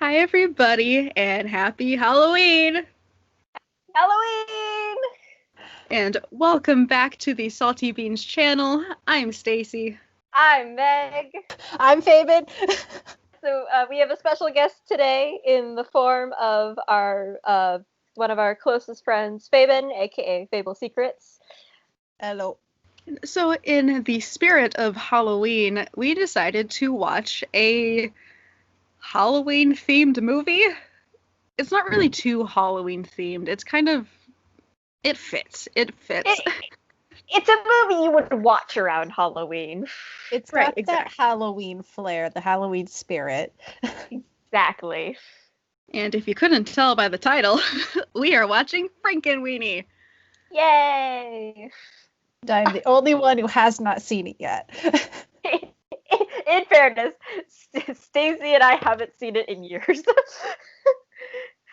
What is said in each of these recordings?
Hi, everybody, and happy Halloween! Halloween! And welcome back to the Salty Beans channel. I'm Stacy. I'm Meg. I'm Fabian. So we have a special guest today in the form of our one of our closest friends, Fabian, aka Fable Secrets. Hello. So, in the spirit of Halloween, we decided to watch a Halloween-themed movie. It's not really too Halloween-themed. It's kind of... It fits. It's a movie you would watch around Halloween. It's Right, got exactly. that Halloween flair, the Halloween spirit. Exactly. And if you couldn't tell by the title, we are watching Frankenweenie. Yay! I'm the only one who has not seen it yet. In fairness, Stacy and I haven't seen it in years.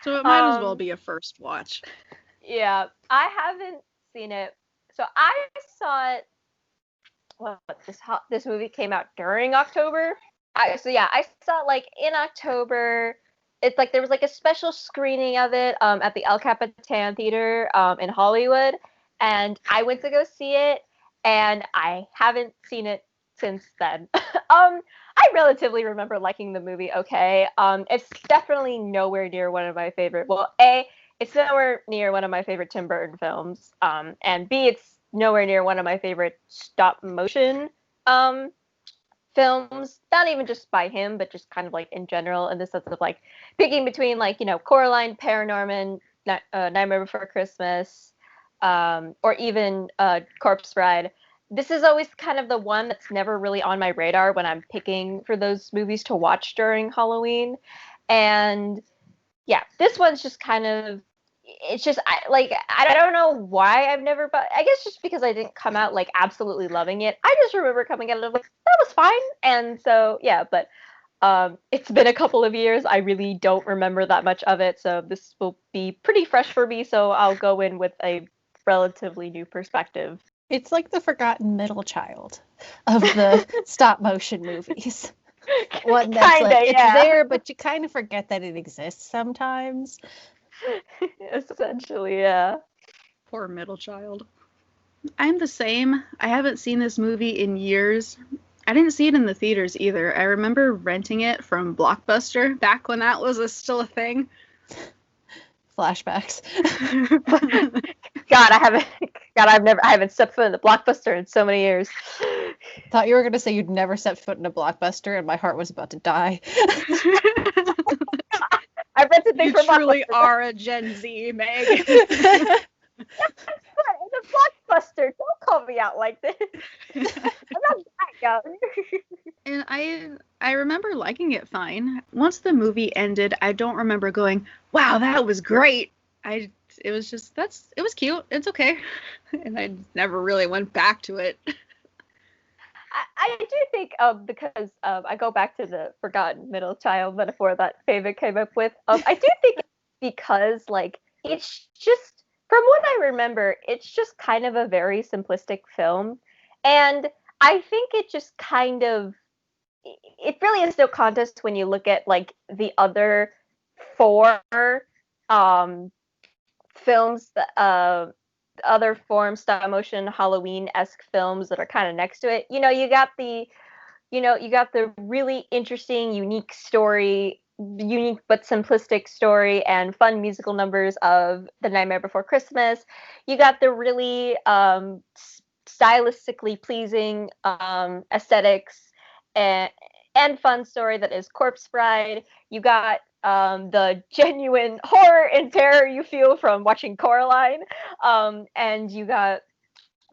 So it might as well be a first watch. Yeah, I haven't seen it. So I saw it. Well, this movie came out during October. I saw it like in October. It's like there was like a special screening of it at the El Capitan Theater in Hollywood, and I went to go see it, and I haven't seen it since then. I relatively remember liking the movie. Okay, it's definitely nowhere near one of my favorite. Well, it's nowhere near one of my favorite Tim Burton films. And B, it's nowhere near one of my favorite stop motion films. Not even just by him, but just kind of like in general, in the sense of like picking between like, Coraline, Paranorman, Nightmare Before Christmas, or even Corpse Bride. This is always kind of the one that's never really on my radar when I'm picking for those movies to watch during Halloween. And yeah, this one's just kind of, it's just I don't know why I've never, but I guess just because I didn't come out like absolutely loving it. I just remember coming out of like that was fine, and so yeah. But it's been a couple of years. I really don't remember that much of it, so this will be pretty fresh for me. So I'll go in with a relatively new perspective. It's like the forgotten middle child of the stop motion movies. One that's Kinda, like, it's yeah. there, but you kind of forget that it exists sometimes. Essentially, yeah. Poor middle child. I'm the same. I haven't seen this movie in years. I didn't see it in the theaters either. I remember renting it from Blockbuster back when that was still a thing. Flashbacks. God, I haven't stepped foot in the Blockbuster in so many years. Thought you were going to say you'd never set foot in a Blockbuster, and my heart was about to die. I rented things You from truly Blockbuster. are a Gen Z, Meg. It's a Blockbuster. Don't call me out like this. I'm not that young. And I remember liking it fine. Once the movie ended, I don't remember going, "Wow, that was great." It was just it was cute. It's okay. And I never really went back to it. I do think because I go back to the forgotten middle child metaphor that Favorite came up with. I do think it's because like it's just from what I remember, it's just kind of a very simplistic film, and I think it just kind of it really is no contest when you look at like the other four um films that other form stop motion Halloween-esque films that are kind of next to it. You got the really interesting, unique story, unique but simplistic story and fun musical numbers of The Nightmare Before Christmas. You got the really stylistically pleasing aesthetics and fun story that is Corpse Bride. You got the genuine horror and terror you feel from watching Coraline, and you got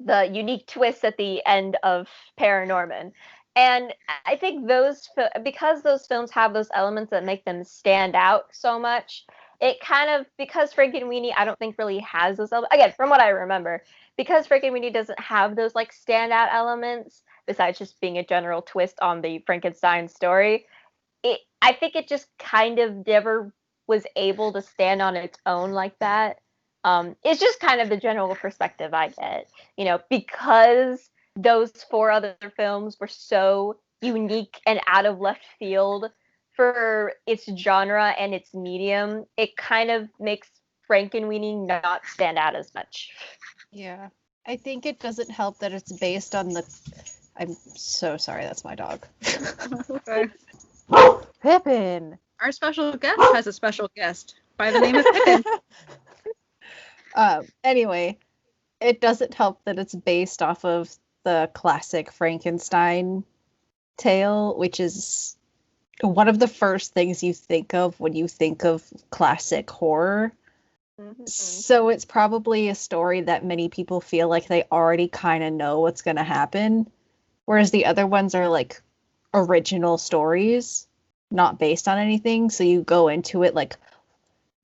the unique twist at the end of Paranorman. And I think because those films have those elements that make them stand out so much, it kind of, because Frankenweenie I don't think really has those elements. Again, from what I remember, because Frankenweenie doesn't have those like standout elements besides just being a general twist on the Frankenstein story, I think it just kind of never was able to stand on its own like that. It's just kind of the general perspective I get, because those four other films were so unique and out of left field for its genre and its medium, it kind of makes Frankenweenie not stand out as much. Yeah. I think it doesn't help that it's based on the... I'm so sorry, that's my dog. Okay. Pippin! Our special guest has a special guest by the name of Pippin. Anyway, it doesn't help that it's based off of the classic Frankenstein tale, which is one of the first things you think of when you think of classic horror. Mm-hmm. So it's probably a story that many people feel like they already kind of know what's going to happen, whereas the other ones are like original stories, not based on anything. So you go into it like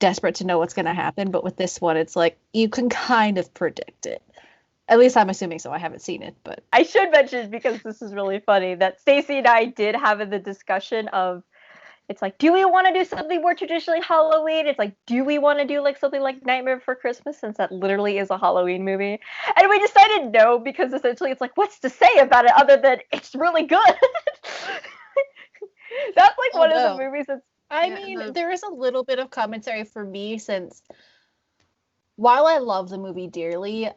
desperate to know what's going to happen, but with this one, it's like you can kind of predict it. At least I'm assuming so. I haven't seen it, but I should mention, because this is really funny, that Stacey and I did have the discussion of, it's like, do we want to do something more traditionally Halloween? It's like, do we want to do like something like Nightmare Before Christmas, since that literally is a Halloween movie? And we decided no, because essentially it's like, what's to say about it other than it's really good? That's like one of the movies that's... I mean, there is a little bit of commentary for me, since while I love the movie dearly,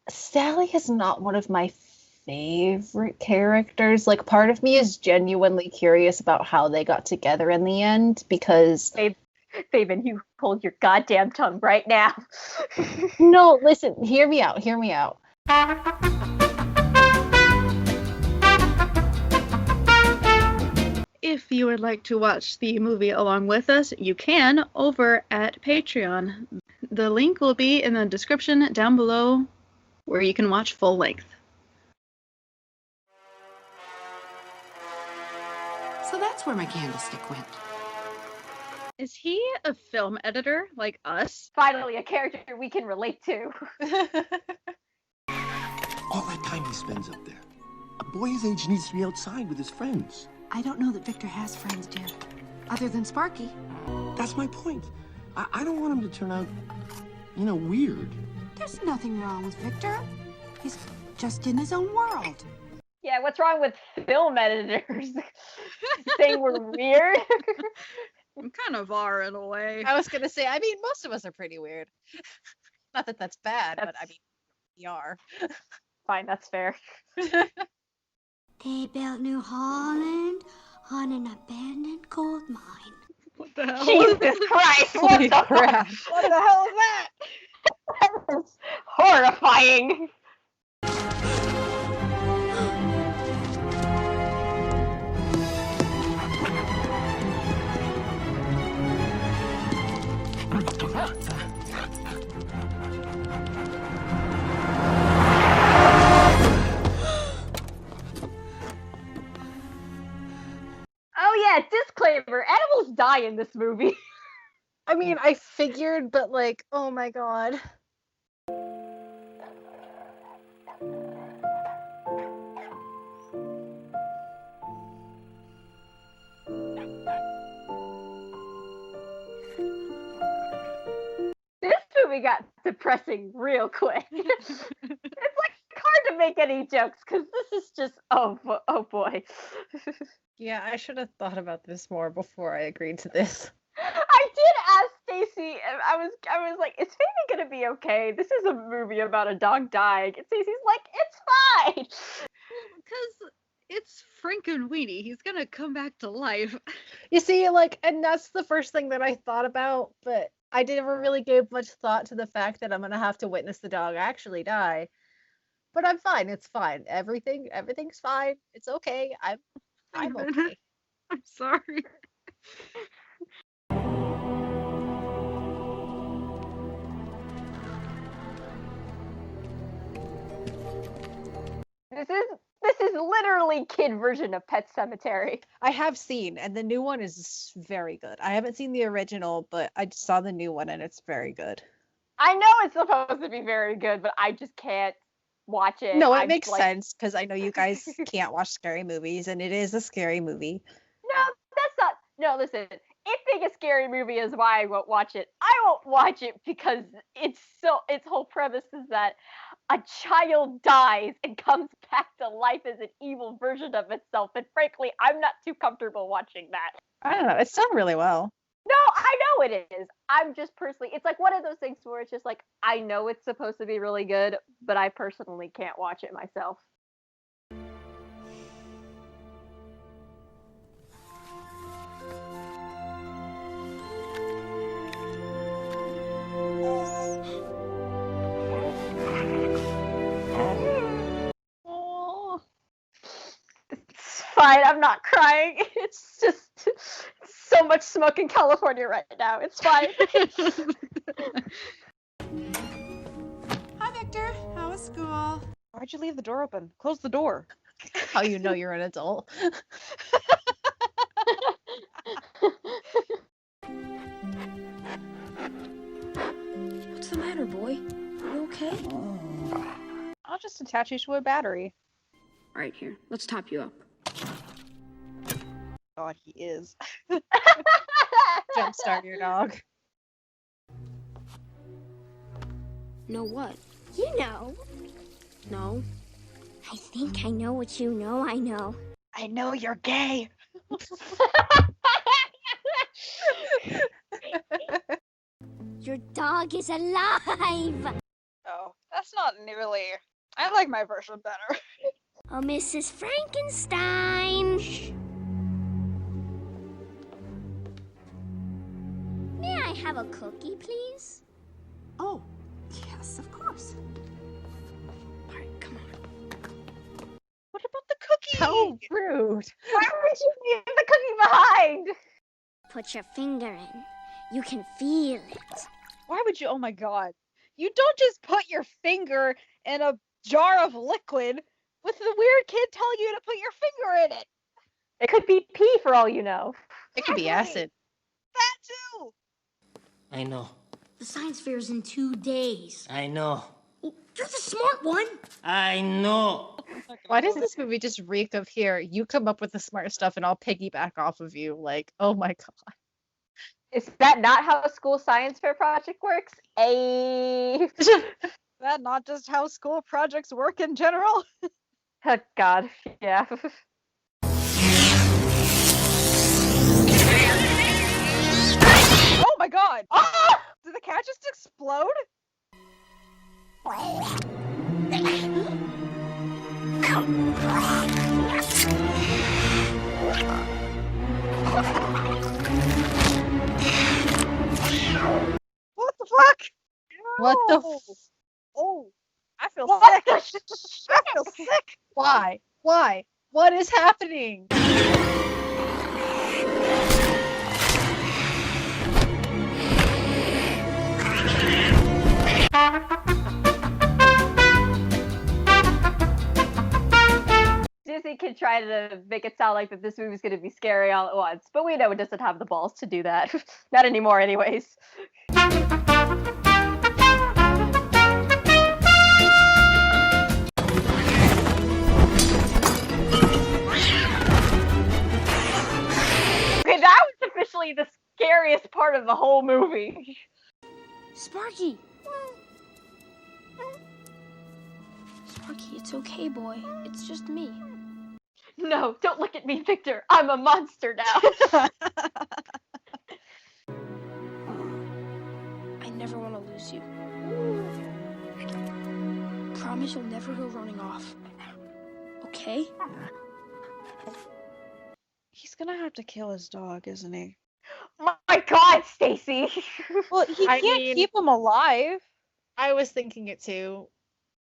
Sally is not one of my favorite characters. Like, part of me is genuinely curious about how they got together in the end, because... Fabian, you hold your goddamn tongue right now. No, listen, hear me out. If you would like to watch the movie along with us, you can over at Patreon. The link will be in the description down below, where you can watch full length. So that's where my candlestick went. Is he a film editor like us? Finally, a character we can relate to. All that time he spends up there. A boy his age needs to be outside with his friends. I don't know that Victor has friends, dear. Other than Sparky. That's my point. I don't want him to turn out, weird. There's nothing wrong with Victor. He's just in his own world. Yeah, what's wrong with film editors? Saying we're weird? We kind of are in a way. I was gonna say, I mean, most of us are pretty weird. Not that that's bad, but I mean, we are. Fine, that's fair. They built New Holland on an abandoned gold mine. What the hell? Jesus Christ! Holy crap. What the hell is that? That is horrifying. Oh yeah, disclaimer, animals die in this movie. I mean, I figured, but like, oh my god. This movie got depressing real quick. It's like hard to make any jokes because this is just oh boy. Yeah, I should have thought about this more before I agreed to this. I did ask Stacey, and I was like, is Fabian gonna be okay? This is a movie about a dog dying. And Stacey's like, it's fine. Because it's Frankenweenie. He's gonna come back to life. You see, like, and that's the first thing that I thought about, but I never really gave much thought to the fact that I'm gonna have to witness the dog actually die. But I'm fine. It's fine. Everything's fine. It's okay. I'm okay. I'm sorry. This is literally kid version of Pet Sematary. I have seen, and the new one is very good. I haven't seen the original, but I saw the new one, and it's very good. I know it's supposed to be very good, but I just can't watch it. No, it makes sense, because I know you guys can't watch scary movies, and it is a scary movie. No, that's not. No, listen. If being a scary movie is why I won't watch it, I won't watch it because its whole premise is that a child dies and comes back to life as an evil version of itself. And frankly, I'm not too comfortable watching that. I don't know. It's done really well. No, I know it is. I'm just personally, it's like one of those things where it's just like, I know it's supposed to be really good, but I personally can't watch it myself. Oh. It's fine, I'm not crying. It's just so much smoke in California right now. It's fine. Hi, Victor. How was school? Why'd you leave the door open? Close the door. How you know you're an adult. What's the matter, boy? You okay? I'll just attach you to a battery. All right, here. Let's top you up. God, he is. Jumpstart your dog. Know what? You know. No. I think I know what you know I know. I know you're gay. Your dog is alive! Oh, that's not nearly. I like my version better. Oh, Mrs. Frankenstein! May I have a cookie, please? Oh, yes, of course. All right, come on. What about the cookie? How rude. Why would you leave the cookie behind? Put your finger in. You can feel it. Why would you? Oh my god. You don't just put your finger in a jar of liquid with the weird kid telling you to put your finger in it. It could be pee for all you know. It could be acid. That too. I know. The science fair is in 2 days. I know. You're the smart one. I know. Why does this movie just reek of here? You come up with the smart stuff and I'll piggyback off of you. Like, oh my god. Is that not how a school science fair project works? That not just how school projects work in general? Oh god, yeah. Oh my god! Ah! Did the cat just explode? What the fuck? What the No. f- Oh, I feel What sick. I feel sick. Why? Why? What is happening? Disney can try to make it sound like that this movie's gonna be scary all at once, but we know it doesn't have the balls to do that. Not anymore, anyways. Okay, that was officially the scariest part of the whole movie. Sparky. Sparky, it's okay, boy. It's just me. No, don't look at me, Victor. I'm a monster now. I never want to lose you. Promise you'll never go running off. Okay? He's gonna have to kill his dog, isn't he? My God, Stacy. Well, he I can't mean- keep him alive. I was thinking it too.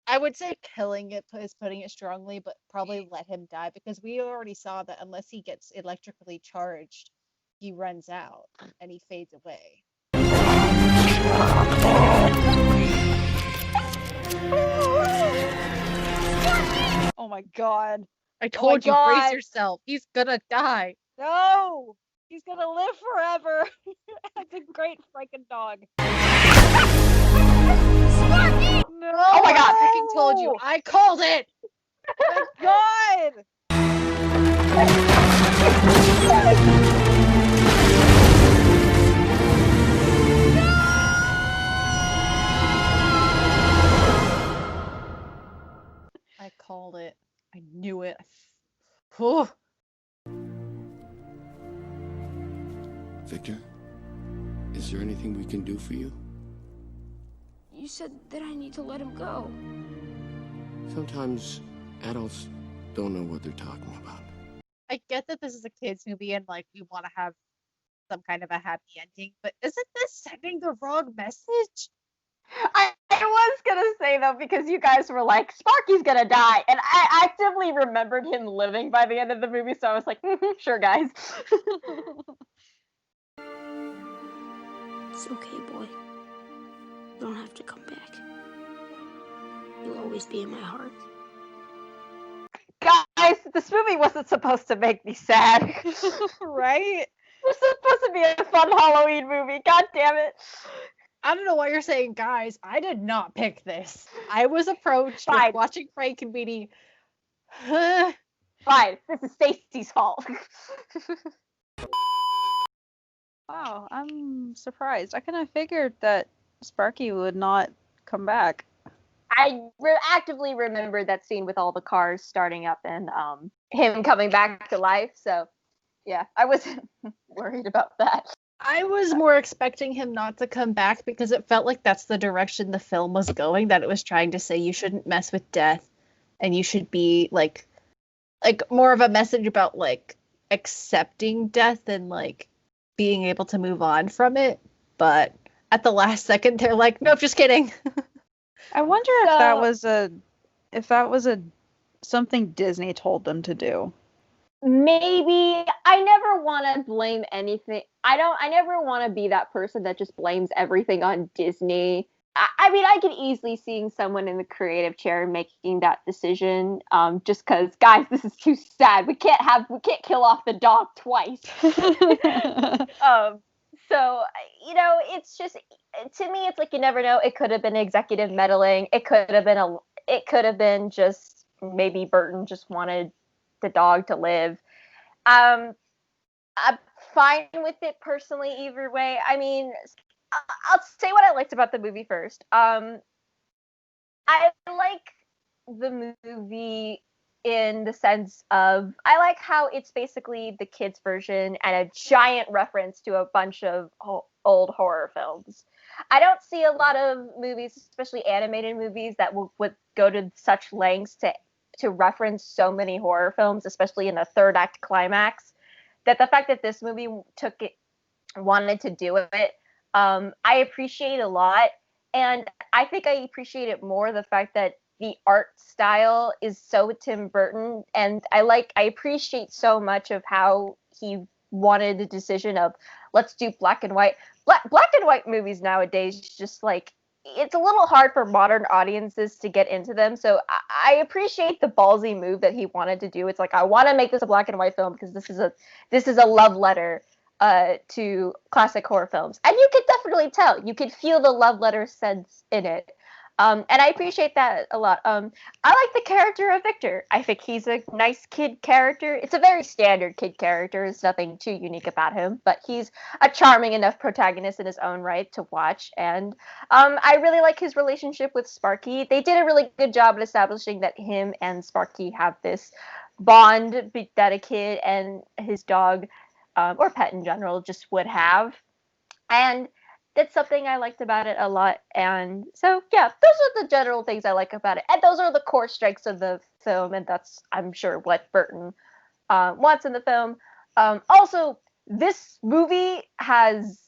I would say killing it is putting it strongly, but probably let him die because we already saw that unless he gets electrically charged, he runs out and he fades away. Oh my god. I told you, God. brace yourself. He's gonna die. No! He's gonna live forever as a great Franken dog. No! Oh my God, I freaking told you. I called it. Oh my god! Whew. Victor, is there anything we can do for you? You said that I need to let him go. Sometimes adults don't know what they're talking about. I get that this is a kids movie and like we want to have some kind of a happy ending, but isn't this sending the wrong message? I was gonna say though, because you guys were like, Sparky's gonna die, and I actively remembered him living by the end of the movie, so I was like, sure, guys. It's okay, boy. You don't have to come back. You'll always be in my heart. Guys, this movie wasn't supposed to make me sad. Right? It's supposed to be a fun Halloween movie. God damn it. I don't know why you're saying guys. I did not pick this. I was approached Fine. with watching Frankenweenie. Fine, this is Stacy's fault. Wow, I'm surprised. I kind of figured that Sparky would not come back. I actively remember that scene with all the cars starting up and him coming back to life. So, yeah, I wasn't worried about that. I was more expecting him not to come back because it felt like that's the direction the film was going, that it was trying to say you shouldn't mess with death and you should be like more of a message about like accepting death and like being able to move on from it. But at the last second they're like, nope, just kidding. I wonder if that was a something Disney told them to do. Maybe. I never want to blame anything. I never want to be that person that just blames everything on Disney. I mean, I could easily see someone in the creative chair making that decision. Just because, guys, this is too sad. We can't kill off the dog twice. So, you know, it's just, to me, it's like you never know. It could have been executive meddling. It could have been just maybe Burton just wanted the dog to live. I'm fine with it personally either way. I mean, I'll say what I liked about the movie first. I like the movie in the sense of, I like how it's basically the kids' version and a giant reference to a bunch of old horror films. I don't see a lot of movies, especially animated movies, that would go to such lengths to reference so many horror films, especially in the third act climax. That the fact that this movie wanted to do it, I appreciate a lot. And I think I appreciate it more the fact that the art style is so Tim Burton, and I appreciate so much of how he wanted the decision of let's do black and white. Black and white movies nowadays, just like, it's a little hard for modern audiences to get into them. So I appreciate the ballsy move that he wanted to do. It's like, I want to make this a black and white film because this is a love letter to classic horror films, and you could definitely tell. You could feel the love letter sense in it. And I appreciate that a lot. I like the character of Victor. I think he's a nice kid character. It's a very standard kid character. There's nothing too unique about him, but he's a charming enough protagonist in his own right to watch. And I really like his relationship with Sparky. They did a really good job at establishing that him and Sparky have this bond that a kid and his dog, or pet in general, just would have. And that's something I liked about it a lot. And so, yeah, those are the general things I like about it. And those are the core strengths of the film. And that's, I'm sure, what Burton wants in the film. Also, this movie has,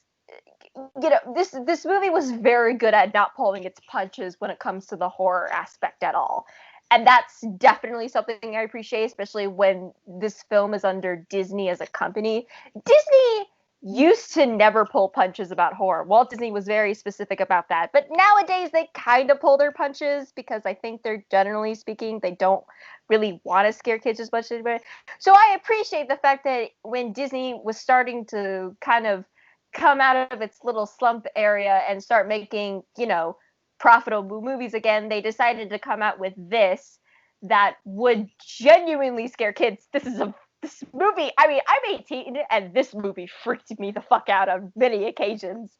you know, this movie was very good at not pulling its punches when it comes to the horror aspect at all. And that's definitely something I appreciate, especially when this film is under Disney as a company. Disney used to never pull punches about horror. Walt Disney was very specific about that. But nowadays, they kind of pull their punches because I think they're, generally speaking, they don't really want to scare kids as much anymore. So I appreciate the fact that when Disney was starting to kind of come out of its little slump area and start making, you know, profitable movies again, they decided to come out with this that would genuinely scare kids. This movie, I mean, I'm 18 and this movie freaked me the fuck out on many occasions.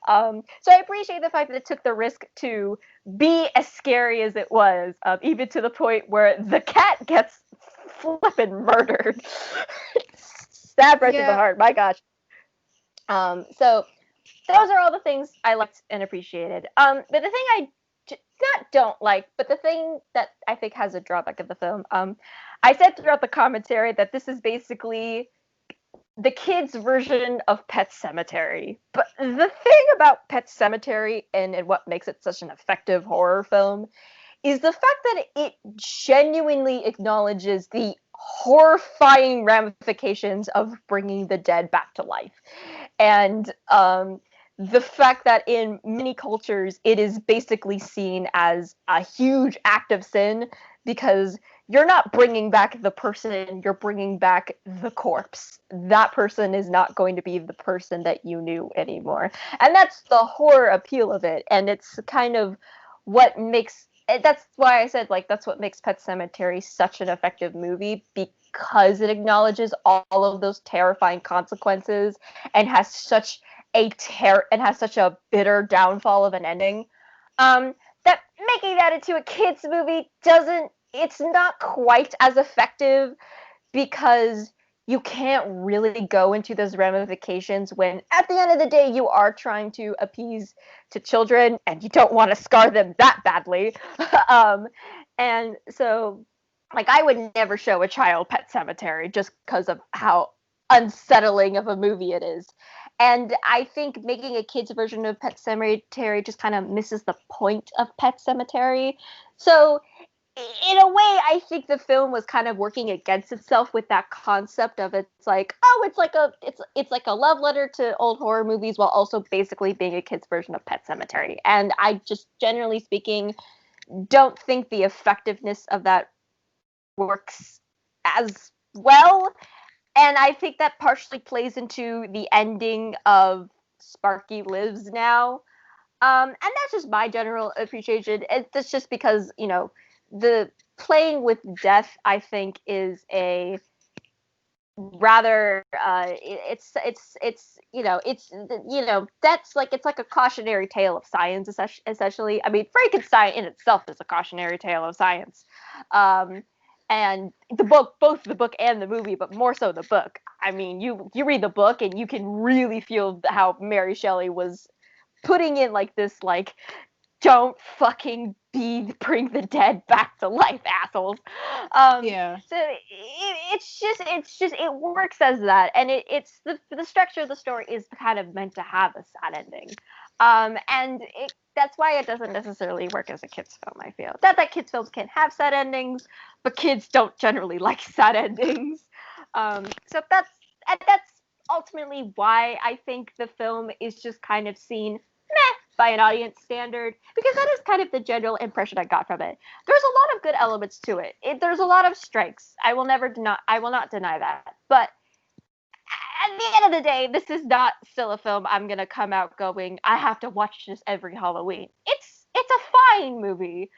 So I appreciate the fact that it took the risk to be as scary as it was, even to the point where the cat gets flippin' murdered. Stabbed right through the heart. My gosh. So those are all the things I liked and appreciated. But the thing I not don't like, but the thing that I think has a drawback of the film, I said throughout the commentary that this is basically the kids' version of Pet Sematary. But the thing about Pet Sematary and what makes it such an effective horror film is the fact that it genuinely acknowledges the horrifying ramifications of bringing the dead back to life. And the fact that in many cultures it is basically seen as a huge act of sin because you're not bringing back the person, you're bringing back the corpse. That person is not going to be the person that you knew anymore. And that's the horror appeal of it. And it's kind of what makes, that's why I said, like, that's what makes Pet Sematary such an effective movie, because it acknowledges all of those terrifying consequences and has such a bitter downfall of an ending. That making that into a kids movie it's not quite as effective because you can't really go into those ramifications when at the end of the day you are trying to appease to children and you don't want to scar them that badly. And so, like, I would never show a child Pet Sematary just because of how unsettling of a movie it is. And I think making a kid's version of Pet Sematary just kind of misses the point of Pet Sematary. So in a way, I think the film was kind of working against itself with that concept of it's like a love letter to old horror movies while also basically being a kid's version of Pet Sematary. And I just, generally speaking, don't think the effectiveness of that works as well. And I think that partially plays into the ending of Sparky Lives Now. And that's just my general appreciation. It's just because, the playing with death, I think, is a rather it's like a cautionary tale of science, essentially. I mean, Frankenstein in itself is a cautionary tale of science. And the book, both the book and the movie, but more so the book. I mean, you read the book and you can really feel how Mary Shelley was putting in like this, like, don't fucking bring the dead back to life, assholes. Yeah. So it's just it works as that, and it's the structure of the story is kind of meant to have a sad ending. And that's why it doesn't necessarily work as a kids film, I feel. Not that kids films can have sad endings, but kids don't generally like sad endings. So that's ultimately why I think the film is just kind of seen meh by an audience standard, because that is kind of the general impression I got from it. There's a lot of good elements to it. There's a lot of strengths. I will not deny that. But at the end of the day, this is not still a film I'm gonna come out going, I have to watch this every Halloween. It's a fine movie,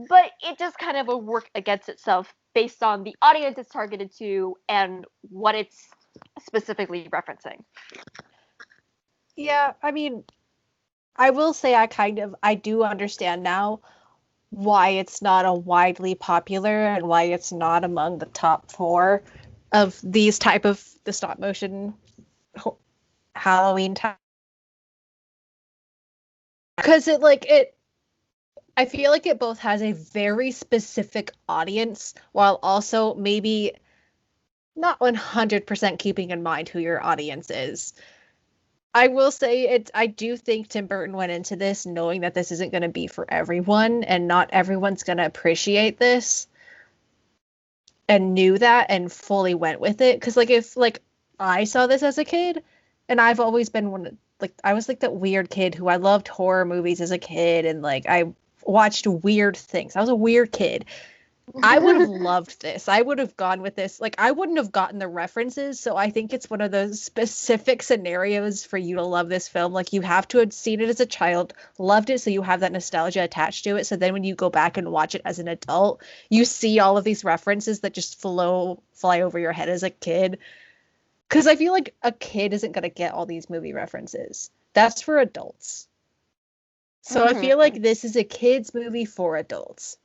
but it just kind of will work against itself based on the audience it's targeted to and what it's specifically referencing. Yeah, I mean, I will say I do understand now why it's not a widely popular and why it's not among the top 4 of these type of the stop motion Halloween time. Because I feel like it both has a very specific audience while also maybe not 100% keeping in mind who your audience is. I will say I do think Tim Burton went into this knowing that this isn't going to be for everyone and not everyone's going to appreciate this, and knew that and fully went with it. Because if I saw this as a kid, and I've always been I was like that weird kid who I loved horror movies as a kid, and I watched weird things. I was a weird kid. I would have loved this. I would have gone with this. I wouldn't have gotten the references, so I think it's one of those specific scenarios for you to love this film. You have to have seen it as a child, loved it, so you have that nostalgia attached to it. So then when you go back and watch it as an adult, you see all of these references that just fly over your head as a kid. Because I feel like a kid isn't going to get all these movie references. That's for adults. So I feel like this is a kid's movie for adults.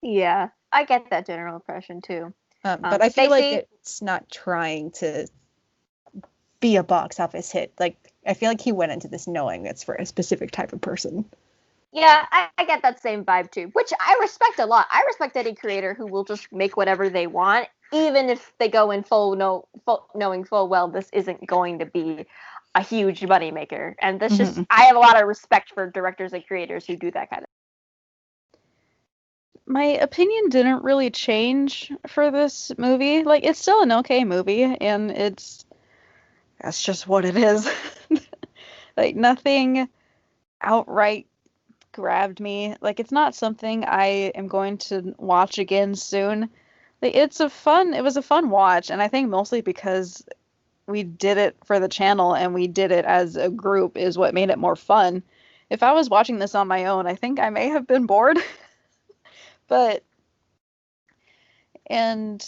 Yeah. I get that general impression too. But I feel like Stacey? it's not trying to be a box office hit. Like, I feel like he went into this knowing it's for a specific type of person. Yeah, I get that same vibe too, which I respect a lot. I respect any creator who will just make whatever they want, even if they go in knowing full well this isn't going to be a huge moneymaker. And that's just, I have a lot of respect for directors and creators who do that kind of. My opinion didn't really change for this movie. Like, it's still an okay movie, and that's just what it is. Like, nothing outright grabbed me. Like, it's not something I am going to watch again soon. Like, it was a fun watch, and I think mostly because we did it for the channel and we did it as a group is what made it more fun. If I was watching this on my own, I think I may have been bored. And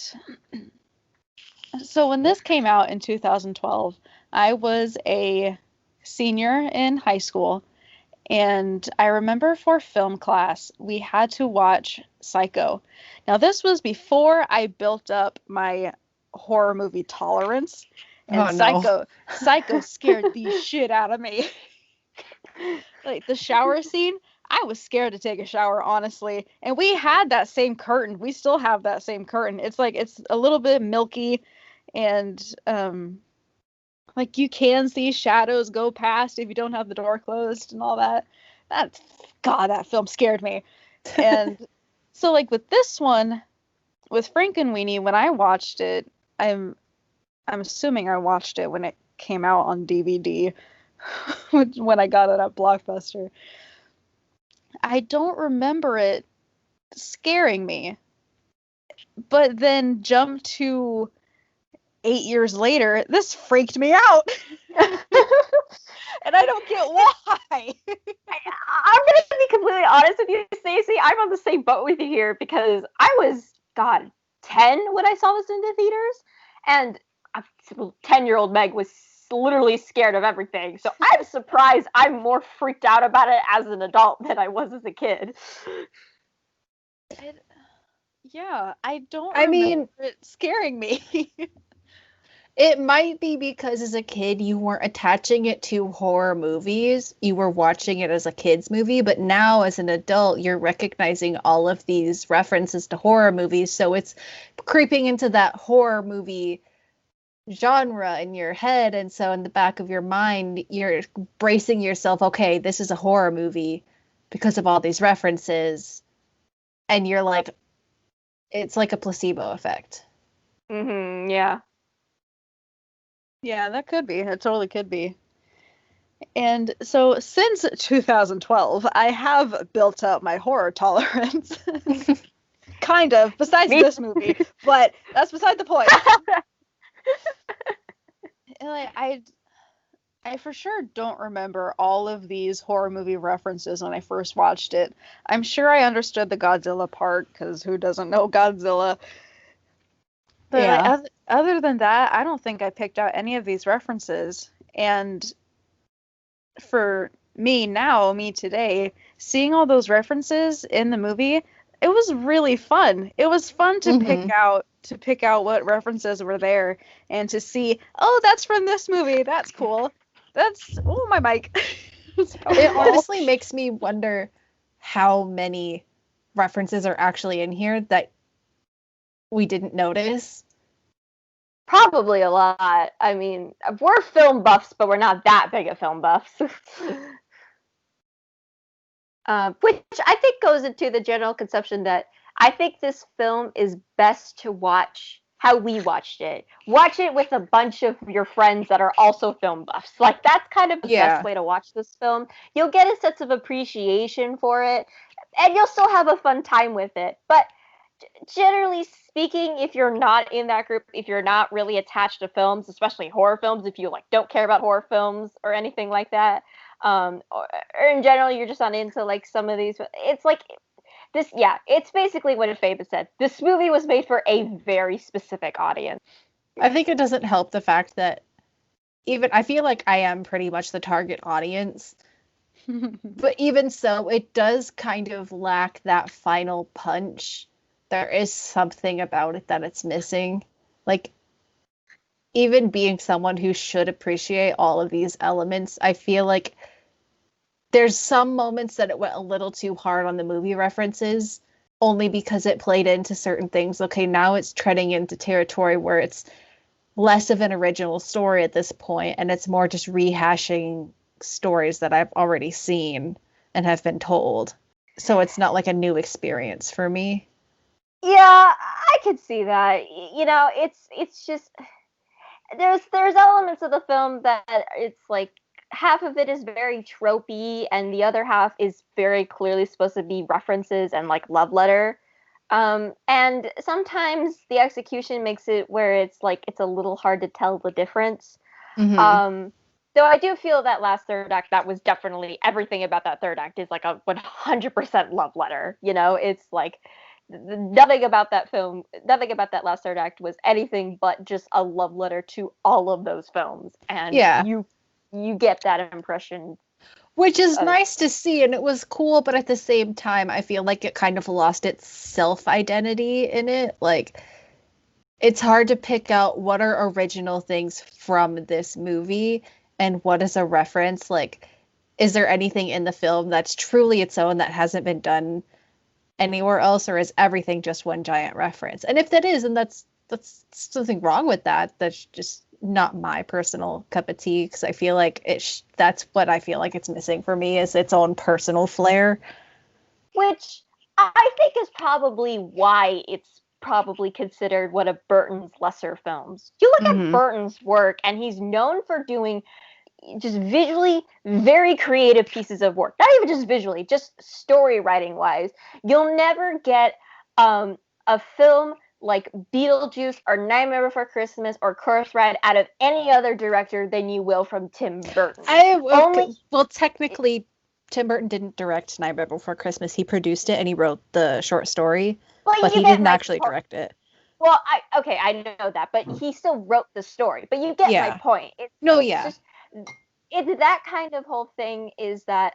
so when this came out in 2012, I was a senior in high school, and I remember for film class, we had to watch Psycho. Now, this was before I built up my horror movie tolerance, and Psycho scared the shit out of me. Like, the shower scene, I was scared to take a shower, honestly. And we had that same curtain. We still have that same curtain. It's like, it's a little bit milky, and like, you can see shadows go past if you don't have the door closed and all that. God, that film scared me. And so, like, with this one, with Frankenweenie, when I watched it, I'm assuming I watched it when it came out on DVD, when I got it at Blockbuster. I don't remember it scaring me. But then jump to 8 years later, this freaked me out. And I don't get why. I'm going to be completely honest with you, Stacey. I'm on the same boat with you here because I was, 10 when I saw this in the theaters. And 10-year-old Meg was literally scared of everything. So I'm surprised I'm more freaked out about it as an adult than I was as a kid. I don't remember it scaring me. It might be because as a kid you weren't attaching it to horror movies. You were watching it as a kid's movie, but now as an adult you're recognizing all of these references to horror movies, so it's creeping into that horror movie genre in your head, and so in the back of your mind you're bracing yourself, okay, this is a horror movie because of all these references, and you're like, it's like a placebo effect. Yeah, that could be. It totally could be. And so since 2012, I have built up my horror tolerance. Kind of, besides this movie, but that's beside the point. And I for sure don't remember all of these horror movie references when I first watched it. I'm sure I understood the Godzilla part, because who doesn't know Godzilla? But Yeah. other than that, I don't think I picked out any of these references. And for me today, seeing all those references in the movie, it was really fun. It was fun to pick out what references were there and to see, oh, that's from this movie. That's cool. My mic. It honestly makes me wonder how many references are actually in here that we didn't notice. Probably a lot. I mean, we're film buffs, but we're not that big of film buffs. Which I think goes into the general conception that I think this film is best to watch how we watched it. Watch it with a bunch of your friends that are also film buffs. Like, that's kind of the best way to watch this film. You'll get a sense of appreciation for it, and you'll still have a fun time with it. But generally speaking, if you're not in that group, if you're not really attached to films, especially horror films, if you don't care about horror films or anything like that, or in general you're just not into some of these, it's like this. Yeah, it's basically what Fabe said. This movie was made for a very specific audience. I think it doesn't help the fact that I feel like I am pretty much the target audience. But even so, it does kind of lack that final punch there is something about it that it's missing. Like, even being someone who should appreciate all of these elements, I feel like there's some moments that it went a little too hard on the movie references, only because it played into certain things. Okay, now it's treading into territory where it's less of an original story at this point, and it's more just rehashing stories that I've already seen and have been told. So it's not like a new experience for me. Yeah, I could see that. You know, it's just there's elements of the film that it's like half of it is very tropey and the other half is very clearly supposed to be references and like love letter. And sometimes the execution makes it where it's like it's a little hard to tell the difference. So I do feel that last third act, that was definitely everything about that third act is like a 100% love letter. You know, it's like nothing about that film, nothing about that last third act was anything but just a love letter to all of those films. And Yeah. you get that impression. Which is nice to see, and it was cool, but at the same time, I feel like it kind of lost its self-identity in it. Like, it's hard to pick out what are original things from this movie and what is a reference. Like, is there anything in the film that's truly its own that hasn't been done anywhere else, or is everything just one giant reference? And if that is, then that's something wrong with that. That's just not my personal cup of tea, because I feel like that's what I feel like it's missing for me, is its own personal flair. Which I think is probably why it's probably considered one of Burton's lesser films. You look at Burton's work, and he's known for doing just visually very creative pieces of work. Not even just visually, just story writing wise. You'll never get a film like Beetlejuice or Nightmare Before Christmas or Corpse Bride out of any other director than you will from Tim Burton. Well, technically, Tim Burton didn't direct Nightmare Before Christmas. He produced it and he wrote the short story, but he didn't actually direct it. Well, I know that, but he still wrote the story. But you get my point. It's that kind of whole thing is that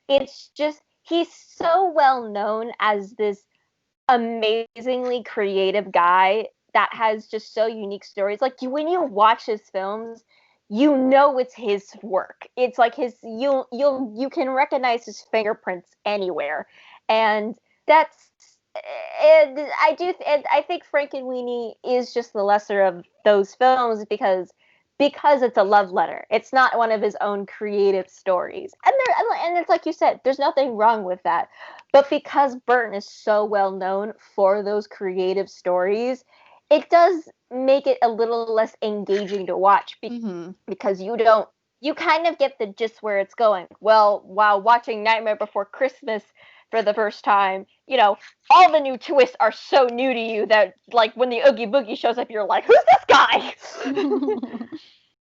it's just he's so well known as this amazingly creative guy that has just so unique stories. Like when you watch his films, you know it's his work. It's like you can recognize his fingerprints anywhere, and that's. And I think Frankenweenie is just the lesser of those films because it's a love letter. It's not one of his own creative stories. And it's like you said, there's nothing wrong with that. But because Burton is so well known for those creative stories, it does make it a little less engaging to watch because you kind of get the gist where it's going. Well, while watching Nightmare Before Christmas for the first time, you know, all the new twists are so new to you that, like, when the Oogie Boogie shows up, you're like, who's this guy?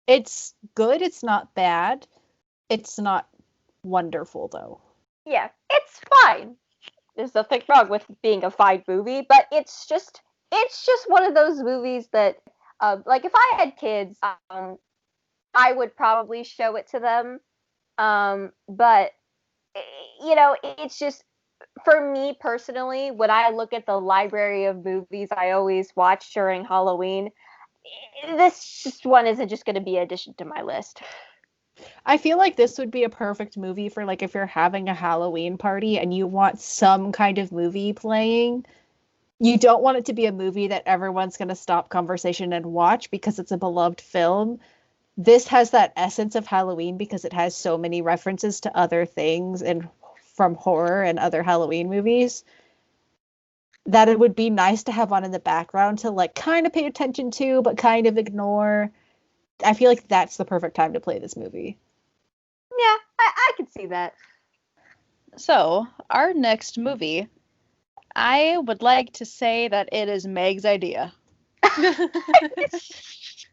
It's good. It's not bad. It's not wonderful, though. Yeah, it's fine. There's nothing wrong with being a fine movie, but it's just one of those movies that, like, if I had kids, I would probably show it to them. But you know, it's just, for me personally, when I look at the library of movies I always watch during Halloween, this one isn't just going to be an addition to my list. I feel like this would be a perfect movie for, like, if you're having a Halloween party and you want some kind of movie playing. You don't want it to be a movie that everyone's going to stop conversation and watch because it's a beloved film. This has that essence of Halloween because it has so many references to other things and from horror and other Halloween movies that it would be nice to have on in the background to, like, kind of pay attention to, but kind of ignore. I feel like that's the perfect time to play this movie. Yeah, I could see that. So, our next movie, I would like to say that it is Meg's idea.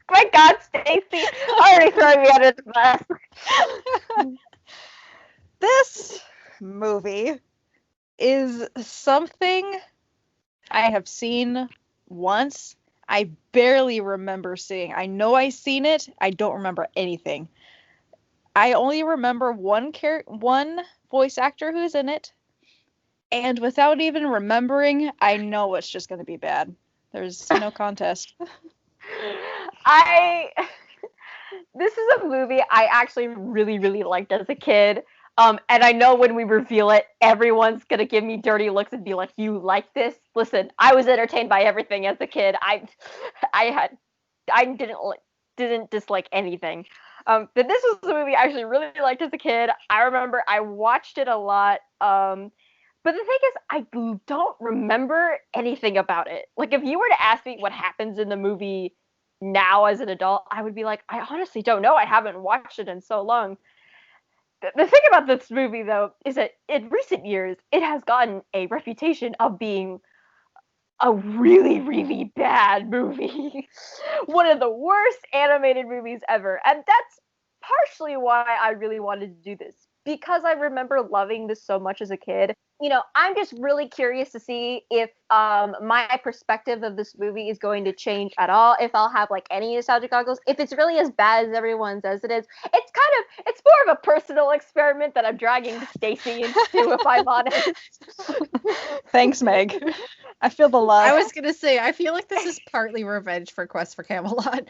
My God, Stacy, already throwing me under the bus. This movie is something I have seen once. I barely remember seeing. I know I seen it. I don't remember anything. I only remember one voice actor who's in it, And without even remembering, I know it's just going to be bad. There's no contest. This is a movie I actually really, really liked as a kid. And I know when we reveal it, everyone's gonna give me dirty looks and be like, "You like this?" Listen, I was entertained by everything as a kid. I didn't dislike anything. But this was a movie I actually really liked as a kid. I remember I watched it a lot. But the thing is, I don't remember anything about it. Like, if you were to ask me what happens in the movie now as an adult, I would be like, I honestly don't know. I haven't watched it in so long. The thing about this movie, though, is that in recent years, it has gotten a reputation of being a really, really bad movie. One of the worst animated movies ever. And that's partially why I really wanted to do this. Because I remember loving this so much as a kid. I'm just really curious to see if my perspective of this movie is going to change at all, if I'll have like any nostalgic goggles, if it's really as bad as everyone says it is. It's more of a personal experiment that I'm dragging Stacy into, if I'm honest. Thanks, Meg. I feel the love. I was gonna say, I feel like this is partly revenge for Quest for Camelot.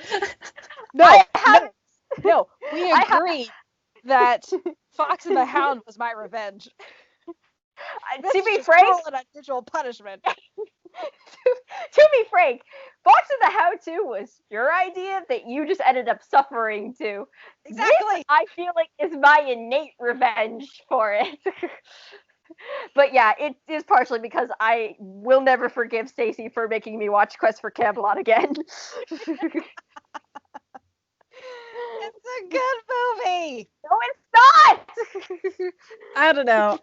No, we agree that Fox and the Hound was my revenge. To be frank, an unusual punishment. to be frank, Fox and the Hound 2 was your idea that you just ended up suffering to. Exactly. This, I feel like, is my innate revenge for it. But yeah, it is partially because I will never forgive Stacy for making me watch Quest for Camelot again. It's a good movie. No, it's not. I don't know.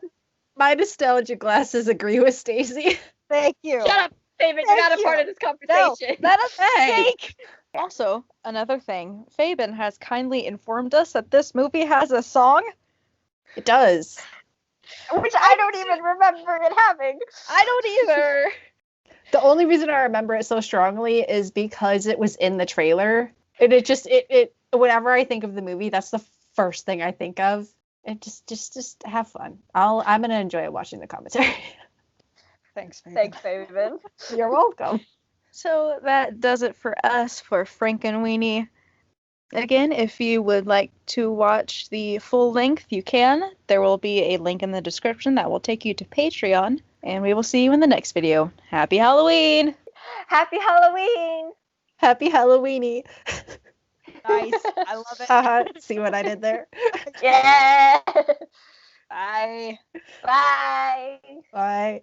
My nostalgia glasses agree with Stacy. Thank you. Shut up, David. You're not a part of this conversation. No, let us Hey. speak. Also, another thing, Fabian has kindly informed us that this movie has a song. It does. Which I don't even remember it having. I don't either. The only reason I remember it so strongly is because it was in the trailer. And it whenever I think of the movie, that's the first thing I think of. And just have fun. I'm gonna enjoy watching the commentary. Thanks, Fabian. Thanks, Fabian. You're welcome. So that does it for us for Frankenweenie. Again, if you would like to watch the full length, you can. There will be a link in the description that will take you to Patreon. And we will see you in the next video. Happy Halloween! Happy Halloween! Happy Halloweeny. Nice. I love it. See what I did there? Yeah! Bye. Bye! Bye.